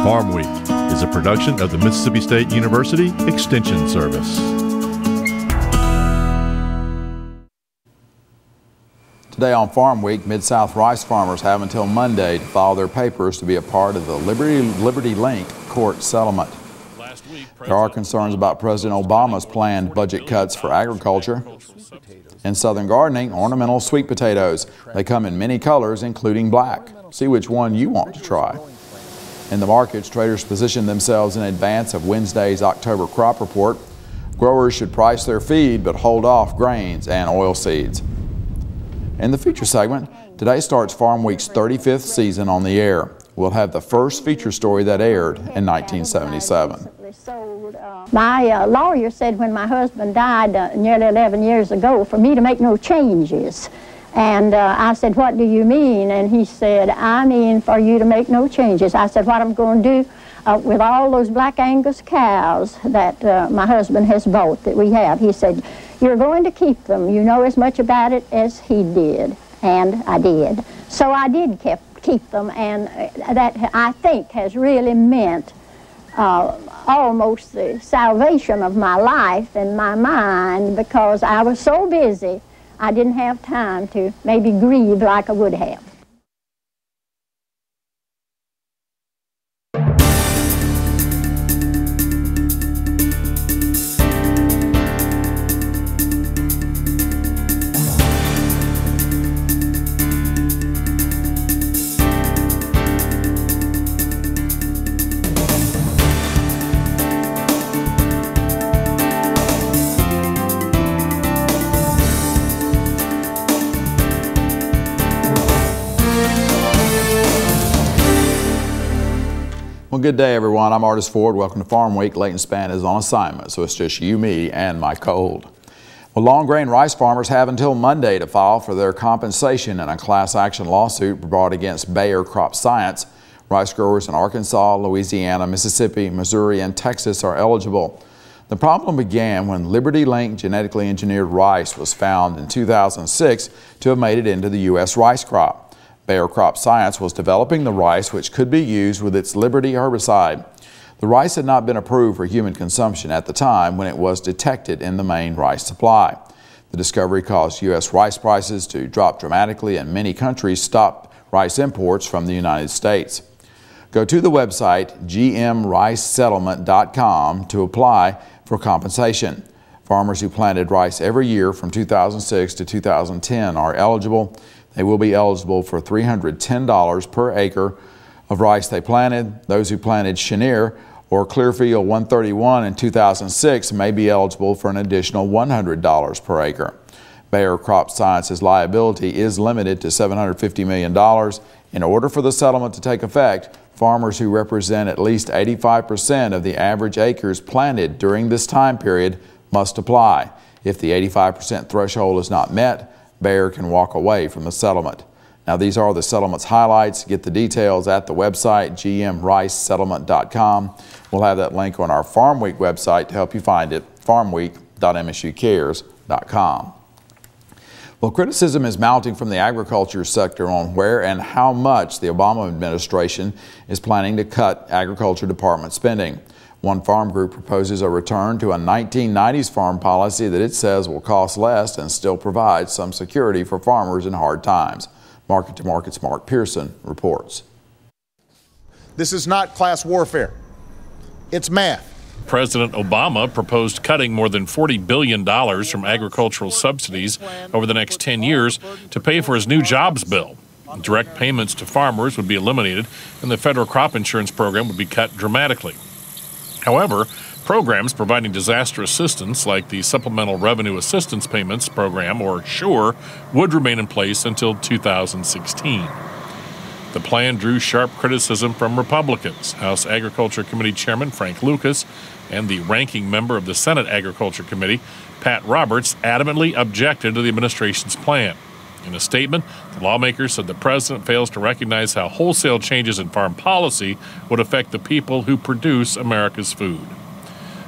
Farm Week is a production of the Mississippi State University Extension Service. Today on Farm Week, Mid-South rice farmers have until Monday to file their papers to be a part of the Liberty Link court settlement. There are concerns about President Obama's planned budget cuts for agriculture. In southern gardening, ornamental sweet potatoes. They come in many colors, including black. See which one you want to try. In the markets, traders position themselves in advance of Wednesday's October crop report. Growers should price their feed but hold off grains and oilseeds. In the feature segment, today starts Farm Week's 35th season on the air. We'll have the first feature story that aired in 1977. My lawyer said when my husband died nearly 11 years ago for me to make no changes. And I said, what do you mean? And he said, I mean for you to make no changes. I said, what I'm going to do with all those black Angus cows that my husband has bought that we have. He said, you're going to keep them. You know as much about it as he did. And I did. So I did keep them, and that I think has really meant almost the salvation of my life and my mind, because I was so busy I didn't have time to maybe grieve like I would have. Well, good day, everyone. I'm Artist Ford. Welcome to Farm Week. Leighton Spann is on assignment, so it's just you, me, and my cold. Well, long grain rice farmers have until Monday to file for their compensation in a class action lawsuit brought against Bayer Crop Science. Rice growers in Arkansas, Louisiana, Mississippi, Missouri, and Texas are eligible. The problem began when Liberty Link genetically engineered rice was found in 2006 to have made it into the U.S. rice crop. Bayer Crop Science was developing the rice which could be used with its Liberty herbicide. The rice had not been approved for human consumption at the time when it was detected in the main rice supply. The discovery caused U.S. rice prices to drop dramatically, and many countries stopped rice imports from the United States. Go to the website gmricesettlement.com to apply for compensation. Farmers who planted rice every year from 2006 to 2010 are eligible. They will be eligible for $310 per acre of rice they planted. Those who planted Chenier or Clearfield 131 in 2006 may be eligible for an additional $100 per acre. Bayer Crop Science's liability is limited to $750 million. In order for the settlement to take effect, farmers who represent at least 85% of the average acres planted during this time period must apply. If the 85% threshold is not met, Bayer can walk away from the settlement. Now, these are the settlement's highlights. Get the details at the website gmricesettlement.com. We'll have that link on our Farm Week website to help you find it, farmweek.msucares.com. Well, criticism is mounting from the agriculture sector on where and how much the Obama administration is planning to cut Agriculture Department spending. One farm group proposes a return to a 1990s farm policy that it says will cost less and still provide some security for farmers in hard times. Market to Market's Mark Pearson reports. This is not class warfare. It's math. President Obama proposed cutting more than $40 billion from agricultural subsidies over the next 10 years to pay for his new jobs bill. Direct payments to farmers would be eliminated, and the federal crop insurance program would be cut dramatically. However, programs providing disaster assistance like the Supplemental Revenue Assistance Payments Program, or SURE, would remain in place until 2016. The plan drew sharp criticism from Republicans. House Agriculture Committee Chairman Frank Lucas and the ranking member of the Senate Agriculture Committee, Pat Roberts, adamantly objected to the administration's plan. In a statement, the lawmakers said the president fails to recognize how wholesale changes in farm policy would affect the people who produce America's food.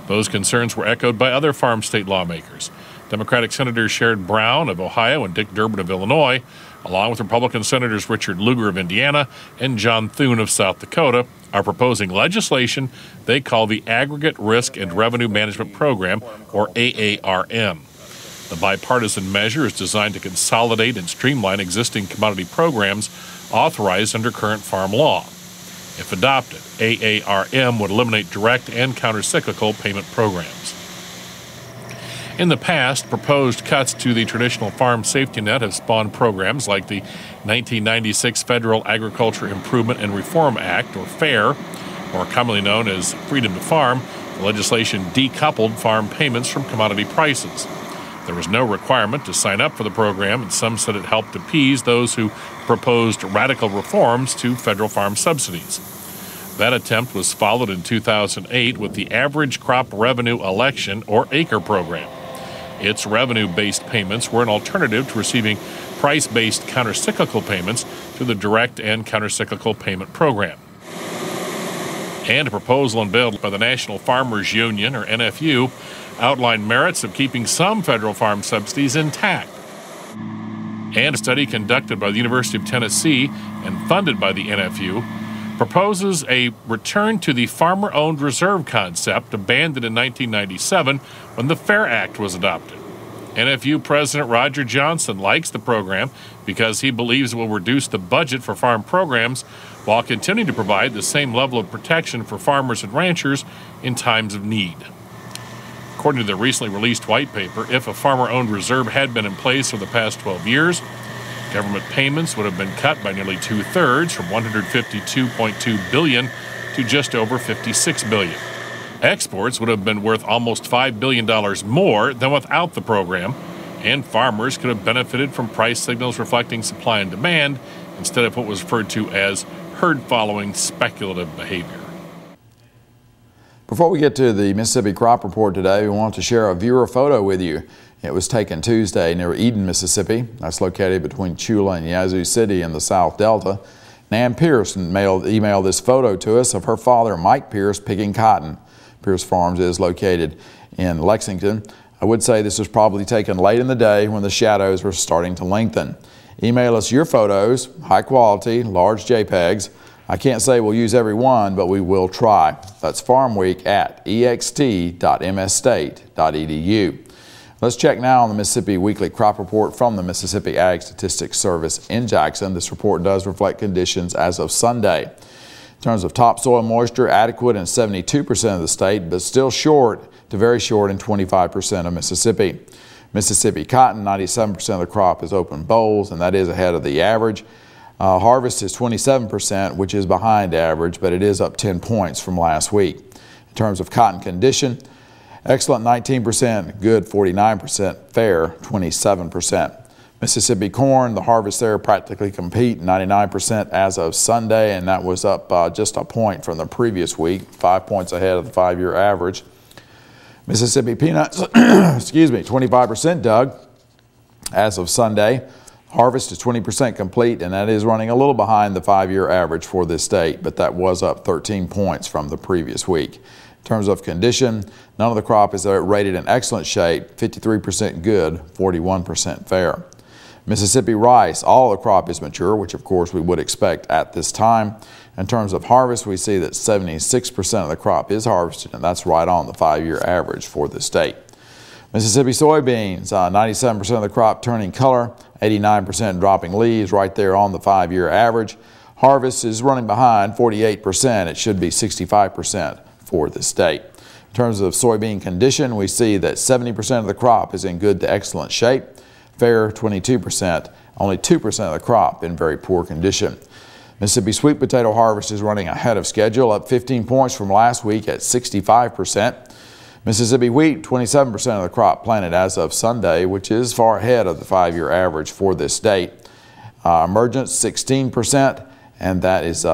Those concerns were echoed by other farm state lawmakers. Democratic Senators Sherrod Brown of Ohio and Dick Durbin of Illinois along with Republican Senators Richard Lugar of Indiana and John Thune of South Dakota, are proposing legislation they call the Aggregate Risk and Revenue Management Program, or AARM. The bipartisan measure is designed to consolidate and streamline existing commodity programs authorized under current farm law. If adopted, AARM would eliminate direct and countercyclical payment programs. In the past, proposed cuts to the traditional farm safety net have spawned programs like the 1996 Federal Agriculture Improvement and Reform Act, or FAIR, more commonly known as Freedom to Farm. The legislation decoupled farm payments from commodity prices. There was no requirement to sign up for the program, and some said it helped appease those who proposed radical reforms to federal farm subsidies. That attempt was followed in 2008 with the Average Crop Revenue Election, or ACRE program. Its revenue-based payments were an alternative to receiving price-based countercyclical payments through the direct and countercyclical payment program. And a proposal unveiled by the National Farmers Union, or NFU, outlined merits of keeping some federal farm subsidies intact. And a study conducted by the University of Tennessee and funded by the NFU proposes a return to the farmer-owned reserve concept abandoned in 1997 when the FAIR Act was adopted. NFU President Roger Johnson likes the program because he believes it will reduce the budget for farm programs while continuing to provide the same level of protection for farmers and ranchers in times of need. According to the recently released white paper, if a farmer-owned reserve had been in place for the past 12 years, government payments would have been cut by nearly two-thirds, from $152.2 billion to just over $56 billion. Exports would have been worth almost $5 billion more than without the program, and farmers could have benefited from price signals reflecting supply and demand instead of what was referred to as herd-following speculative behavior. Before we get to the Mississippi Crop Report today, we want to share a viewer photo with you. It was taken Tuesday near Eden, Mississippi. That's located between Chula and Yazoo City in the South Delta. Nan Pierce emailed this photo to us of her father, Mike Pierce, picking cotton. Pierce Farms is located in Lexington. I would say this was probably taken late in the day when the shadows were starting to lengthen. Email us your photos, high quality, large JPEGs. I can't say we'll use every one, but we will try. That's farmweek@ext.msstate.edu. Let's check now on the Mississippi Weekly Crop Report from the Mississippi Ag Statistics Service in Jackson. This report does reflect conditions as of Sunday. In terms of topsoil moisture, adequate in 72% of the state, but still short to very short in 25% of Mississippi. Mississippi cotton, 97% of the crop is open bolls, and that is ahead of the average. Harvest is 27%, which is behind average, but it is up 10 points from last week. In terms of cotton condition, excellent 19%, good 49%, fair 27%. Mississippi corn, the harvest there practically complete, 99% as of Sunday, and that was up just a point from the previous week, 5 points ahead of the 5-year average. Mississippi peanuts, excuse me, 25% dug as of Sunday. Harvest is 20% complete, and that is running a little behind the 5-year average for this state, but that was up 13 points from the previous week. In terms of condition, none of the crop is rated in excellent shape, 53% good, 41% fair. Mississippi rice, all of the crop is mature, which of course we would expect at this time. In terms of harvest, we see that 76% of the crop is harvested, and that's right on the 5-year average for the state. Mississippi soybeans, 97% of the crop turning color, 89% dropping leaves, right there on the 5-year average. Harvest is running behind 48%. It should be 65% for the state. In terms of soybean condition, we see that 70% of the crop is in good to excellent shape, fair 22%, only 2% of the crop in very poor condition. Mississippi sweet potato harvest is running ahead of schedule, up 15 points from last week at 65%. Mississippi wheat, 27% of the crop planted as of Sunday, which is far ahead of the 5-year average for this state. Emergence, 16%, and that is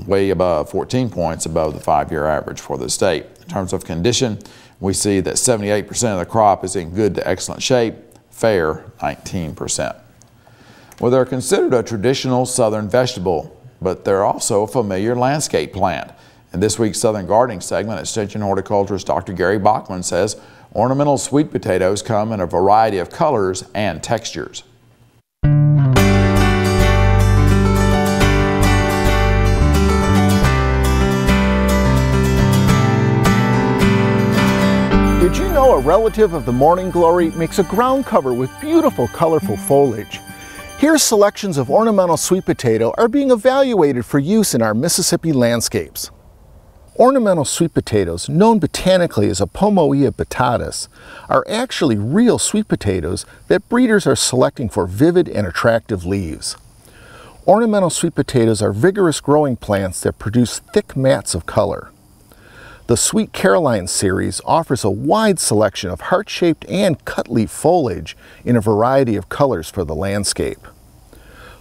way above 14 points above the 5-year average for the state. In terms of condition, we see that 78% of the crop is in good to excellent shape, fair 19%. Well, they're considered a traditional southern vegetable, but they're also a familiar landscape plant. In this week's Southern Gardening segment, Extension horticulturist Dr. Gary Bachman says ornamental sweet potatoes come in a variety of colors and textures. a relative of the morning glory, makes a ground cover with beautiful, colorful foliage. Here, selections of ornamental sweet potato are being evaluated for use in our Mississippi landscapes. Ornamental sweet potatoes, known botanically as a Pomoea batatas, are actually real sweet potatoes that breeders are selecting for vivid and attractive leaves. Ornamental sweet potatoes are vigorous growing plants that produce thick mats of color. The Sweet Caroline series offers a wide selection of heart-shaped and cut-leaf foliage in a variety of colors for the landscape.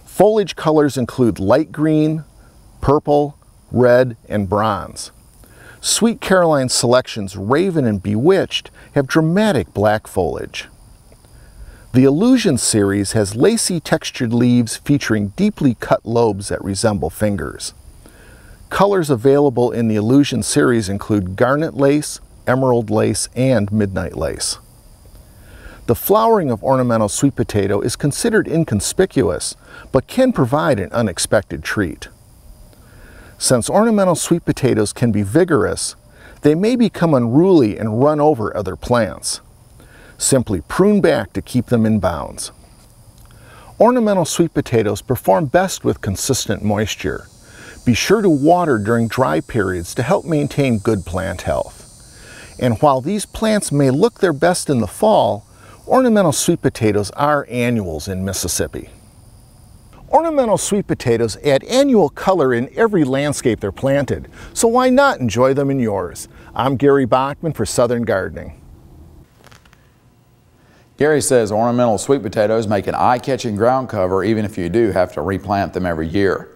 Foliage colors include light green, purple, red, and bronze. Sweet Caroline selections Raven and Bewitched have dramatic black foliage. The Illusion series has lacy textured leaves featuring deeply cut lobes that resemble fingers. Colors available in the Illusion series include garnet lace, emerald lace, and midnight lace. The flowering of ornamental sweet potato is considered inconspicuous, but can provide an unexpected treat. Since ornamental sweet potatoes can be vigorous, they may become unruly and run over other plants. Simply prune back to keep them in bounds. Ornamental sweet potatoes perform best with consistent moisture. Be sure to water during dry periods to help maintain good plant health. And while these plants may look their best in the fall, ornamental sweet potatoes are annuals in Mississippi. Ornamental sweet potatoes add annual color in every landscape they're planted, so why not enjoy them in yours? I'm Gary Bachman for Southern Gardening. Gary says ornamental sweet potatoes make an eye-catching ground cover even if you do have to replant them every year.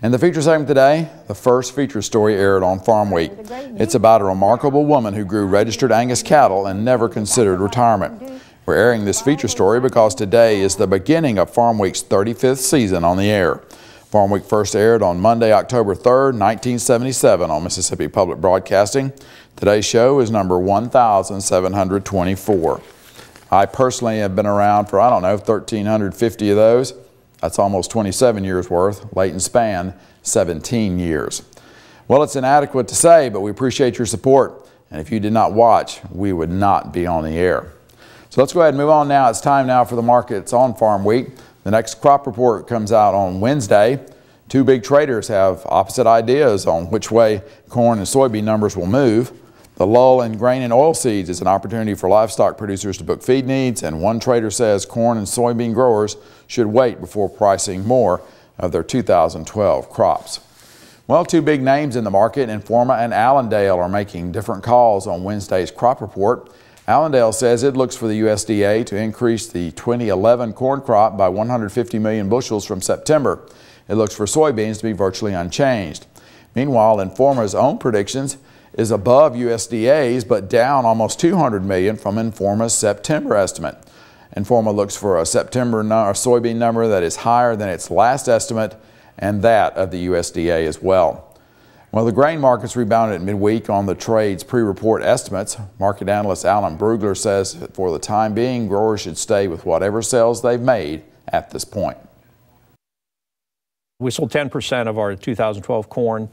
In the feature segment today, the first feature story aired on Farm Week. It's about a remarkable woman who grew registered Angus cattle and never considered retirement. We're airing this feature story because today is the beginning of Farm Week's 35th season on the air. Farm Week first aired on Monday, October 3rd, 1977 on Mississippi Public Broadcasting. Today's show is number 1724. I personally have been around for, 1,350 of those. That's almost 27 years worth. Leighton Span, 17 years. Well, it's inadequate to say, but we appreciate your support. And if you did not watch, we would not be on the air. So let's go ahead and move on now. It's time now for the markets on Farm Week. The next crop report comes out on Wednesday. Two big traders have opposite ideas on which way corn and soybean numbers will move. The lull in grain and oilseeds is an opportunity for livestock producers to book feed needs, and one trader says corn and soybean growers should wait before pricing more of their 2012 crops. Well, two big names in the market, Informa and Allendale, are making different calls on Wednesday's crop report. Allendale says it looks for the USDA to increase the 2011 corn crop by 150 million bushels from September. It looks for soybeans to be virtually unchanged. Meanwhile, Informa's own predictions is above USDA's but down almost 200 million from Informa's September estimate. Informa looks for a September soybean number that is higher than its last estimate and that of the USDA as well. Well, the grain markets rebounded at midweek on the trade's pre-report estimates. Market analyst Alan Brugler says that for the time being, growers should stay with whatever sales they've made at this point. We sold 10% of our 2012 corn.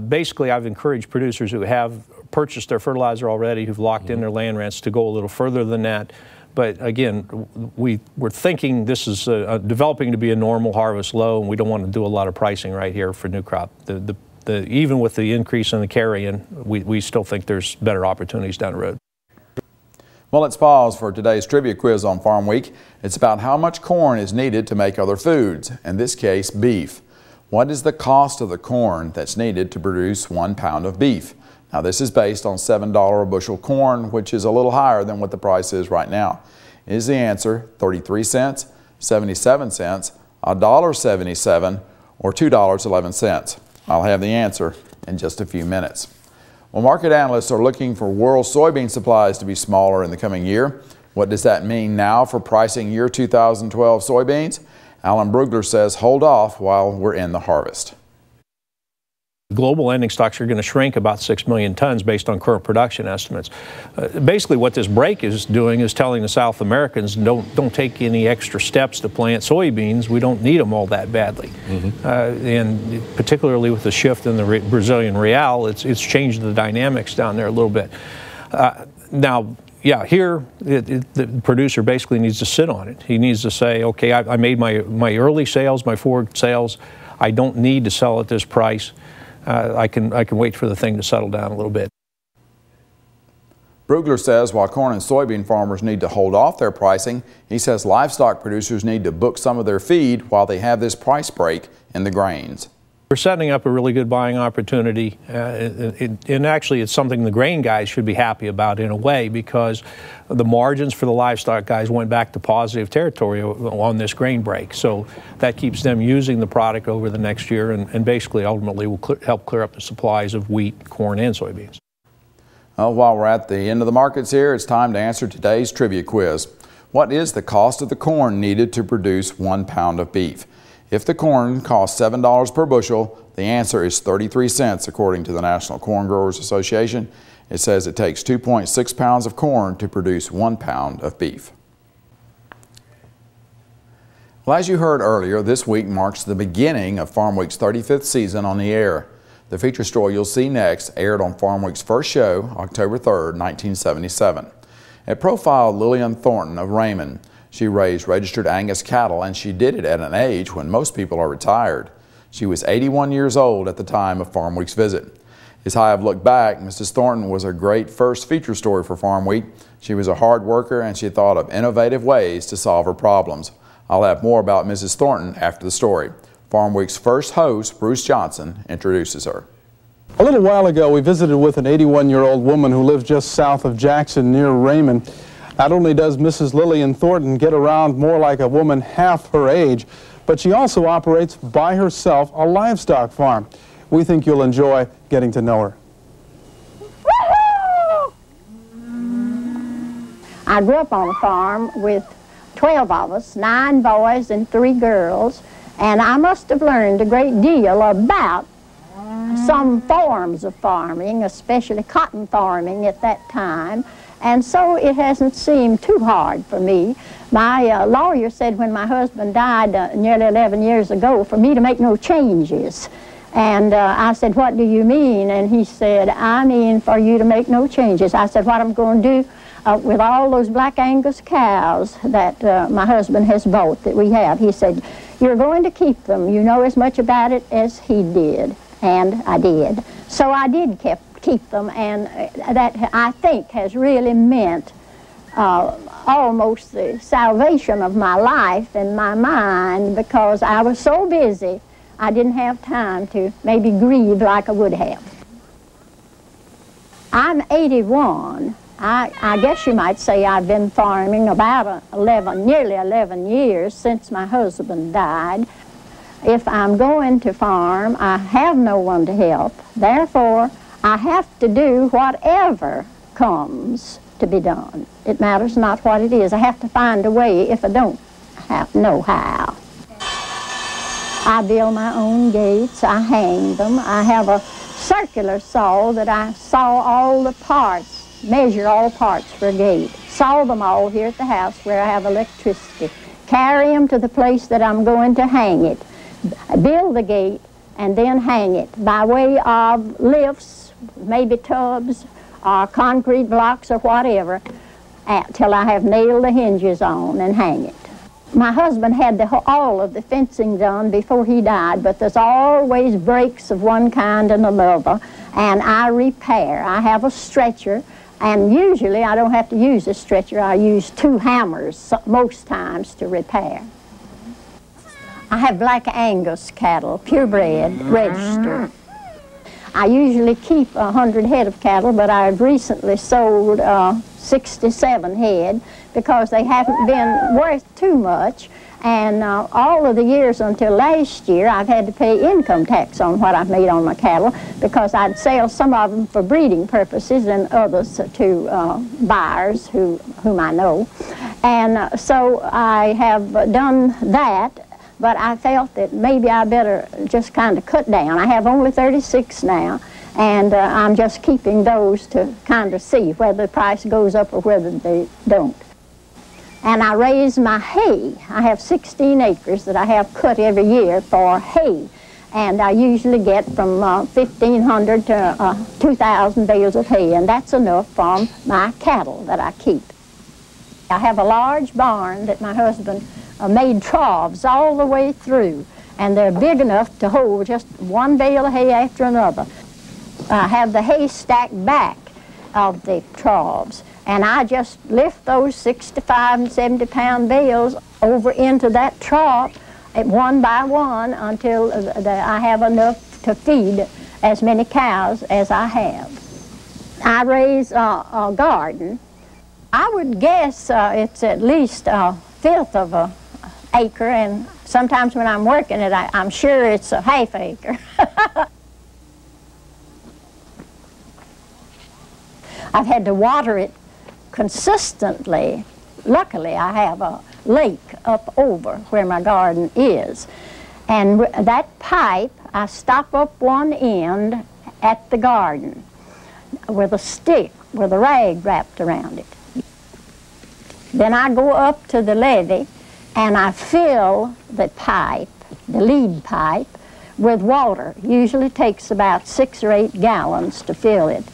Basically, I've encouraged producers who have purchased their fertilizer already, who've locked in their land rents, to go a little further than that. But again, we're thinking this is developing to be a normal harvest low, and we don't want to do a lot of pricing right here for new crop. Even with the increase in the carry-in, we still think there's better opportunities down the road. Well, let's pause for today's trivia quiz on Farm Week. It's about how much corn is needed to make other foods, in this case, beef. What is the cost of the corn that's needed to produce 1 pound of beef? Now, this is based on $7 a bushel corn, which is a little higher than what the price is right now. Is the answer 33 cents, 77 cents, $1.77, or $2.11? I'll have the answer in just a few minutes. Well, market analysts are looking for world soybean supplies to be smaller in the coming year. What does that mean now for pricing year 2012 soybeans? Alan Brugler says hold off while we're in the harvest. Global ending stocks are going to shrink about 6 million tons based on current production estimates. Basically, what this break is doing is telling the South Americans don't take any extra steps to plant soybeans. We don't need them all that badly. And particularly with the shift in the Brazilian real, it's changed the dynamics down there a little bit. Now, yeah, here the producer basically needs to sit on it. He needs to say, okay, I made my early sales, my forward sales. I don't need to sell at this price. I can wait for the thing to settle down a little bit. Brugler says while corn and soybean farmers need to hold off their pricing, he says livestock producers need to book some of their feed while they have this price break in the grains. We're setting up a really good buying opportunity, and actually it's something the grain guys should be happy about in a way, because the margins for the livestock guys went back to positive territory on this grain break. So that keeps them using the product over the next year, and basically ultimately will help clear up the supplies of wheat, corn, and soybeans. While we're at the end of the markets here, it's time to answer today's trivia quiz. What is the cost of the corn needed to produce 1 pound of beef? If the corn costs $7 per bushel, the answer is 33 cents according to the National Corn Growers Association. It says it takes 2.6 pounds of corn to produce 1 pound of beef. Well, as you heard earlier, this week marks the beginning of Farmweek's 35th season on the air. The feature story you'll see next aired on Farmweek's first show, October 3rd, 1977. It profiled Lillian Thornton of Raymond. She raised registered Angus cattle, and she did it at an age when most people are retired. She was 81 years old at the time of Farmweek's visit. As I have looked back, Mrs. Thornton was a great first feature story for Farmweek. She was a hard worker, and she thought of innovative ways to solve her problems. I'll have more about Mrs. Thornton after the story. Farmweek's first host, Bruce Johnson, introduces her. A little while ago, we visited with an 81-year-old woman who lives just south of Jackson near Raymond. Not only does Mrs. Lillian Thornton get around more like a woman half her age, but she also operates by herself a livestock farm. We think you'll enjoy getting to know her. I grew up on a farm with 12 of us, 9 boys and 3 girls, and I must have learned a great deal about some forms of farming, especially cotton farming at that time, and so it hasn't seemed too hard for me. My lawyer said when my husband died nearly 11 years ago for me to make no changes. And I said, what do you mean? And he said, I mean for you to make no changes. I said, what I'm going to do with all those black Angus cows that my husband has bought that we have. He said, you're going to keep them. You know as much about it as he did. And I did. So I did keep them, and that I think has really meant almost the salvation of my life and my mind, because I was so busy I didn't have time to maybe grieve like I would have. I'm 81. I guess you might say I've been farming about nearly 11 years since my husband died. If I'm going to farm, I have no one to help. Therefore, I have to do whatever comes to be done. It matters not what it is. I have to find a way if I don't know how. I build my own gates. I hang them. I have a circular saw that I saw all the parts, measure all parts for a gate. Saw them all here at the house where I have electricity. Carry them to the place that I'm going to hang it. Build the gate and then hang it by way of lifts, maybe tubs or concrete blocks or whatever, till I have nailed the hinges on and hang it. My husband had all of the fencing done before he died, but there's always breaks of one kind and another, and I repair. I have a stretcher, and usually I don't have to use a stretcher. I use 2 hammers most times to repair. I have black Angus cattle, purebred, registered. I usually keep 100 head of cattle, but I've recently sold 67 head because they haven't been worth too much. And all of the years until last year, I've had to pay income tax on what I've made on my cattle, because I'd sell some of them for breeding purposes and others to buyers whom I know. And so I have done that. But I felt that maybe I better just kind of cut down. I have only 36 now, and I'm just keeping those to kind of see whether the price goes up or whether they don't. And I raise my hay. I have 16 acres that I have cut every year for hay. and I usually get from 1,500 to 2,000 bales of hay, and that's enough for my cattle that I keep. I have a large barn that my husband made troughs all the way through, and they're big enough to hold just one bale of hay after another. I have the hay stacked back of the troughs, and I just lift those 65 and 70-pound bales over into that trough one by one until I have enough to feed as many cows as I have. I raise a garden. I would guess it's at least a fifth of an acre, and sometimes when I'm working it, I'm sure it's a half acre. I've had to water it consistently. Luckily, I have a lake up over where my garden is. And that pipe, I stop up one end at the garden with a stick with a rag wrapped around it. Then I go up to the levee and I fill the pipe, the lead pipe, with water. Usually takes about 6 or 8 gallons to fill it.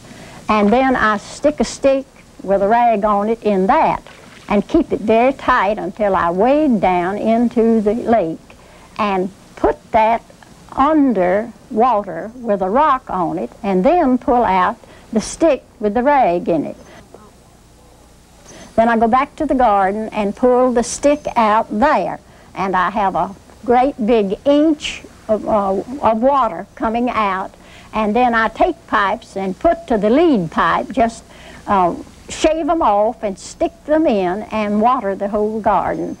And then I stick a stick with a rag on it in that and keep it very tight until I wade down into the lake and put that under water with a rock on it and then pull out the stick with the rag in it. Then I go back to the garden and pull the stick out there, and I have a great big inch of water coming out, and then I take pipes and put to the lead pipe, just shave them off and stick them in and water the whole garden.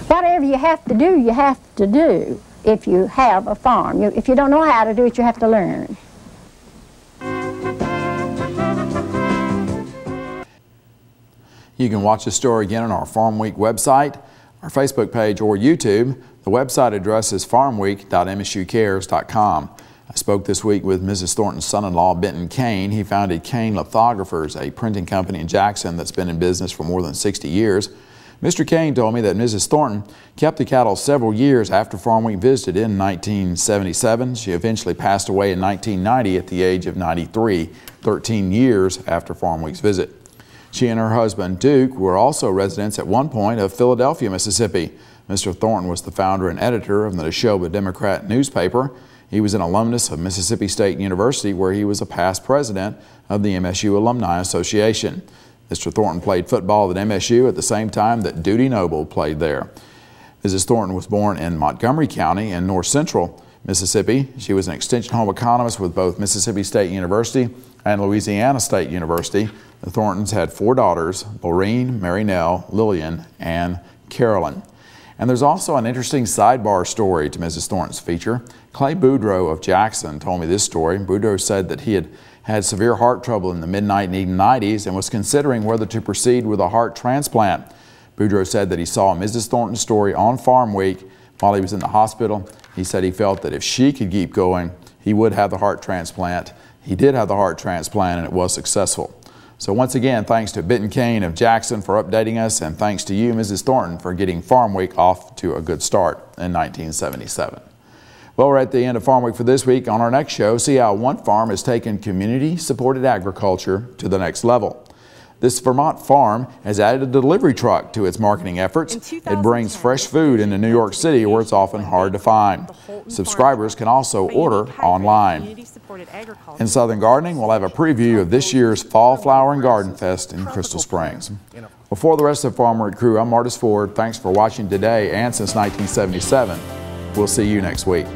Whatever you have to do, you have to do if you have a farm. If you don't know how to do it, you have to learn. You can watch this story again on our Farm Week website, our Facebook page, or YouTube. The website address is farmweek.msucares.com. I spoke this week with Mrs. Thornton's son-in-law, Benton Kane. He founded Kane Lithographers, a printing company in Jackson that's been in business for more than 60 years. Mr. Kane told me that Mrs. Thornton kept the cattle several years after Farm Week visited in 1977. She eventually passed away in 1990 at the age of 93, 13 years after Farm Week's visit. She and her husband, Duke, were also residents at one point of Philadelphia, Mississippi. Mr. Thornton was the founder and editor of the Neshoba Democrat newspaper. He was an alumnus of Mississippi State University, where he was a past president of the MSU Alumni Association. Mr. Thornton played football at MSU at the same time that Dudy Noble played there. Mrs. Thornton was born in Montgomery County in north central Mississippi. She was an extension home economist with both Mississippi State University and Louisiana State University. The Thorntons had 4 daughters, Lorene, Marynell, Lillian, and Carolyn. And there's also an interesting sidebar story to Mrs. Thornton's feature. Clay Boudreaux of Jackson told me this story. Boudreaux said that he had severe heart trouble in the mid-1990s and was considering whether to proceed with a heart transplant. Boudreaux said that he saw Mrs. Thornton's story on Farm Week while he was in the hospital. He said he felt that if she could keep going, he would have the heart transplant. He did have the heart transplant, and it was successful. So once again, thanks to Benton Kane of Jackson for updating us, and thanks to you, Mrs. Thornton, for getting Farm Week off to a good start in 1977. Well, we're at the end of Farm Week for this week. On our next show, see how one farm has taken community-supported agriculture to the next level. This Vermont farm has added a delivery truck to its marketing efforts. It brings fresh food into New York City, where it's often hard to find. Subscribers can also order online. In Southern Gardening, we'll have a preview of this year's Fall Flower and Garden Fest in Crystal Springs. Before the rest of the Farm Week crew, I'm Martis Ford. Thanks for watching today and since 1977. We'll see you next week.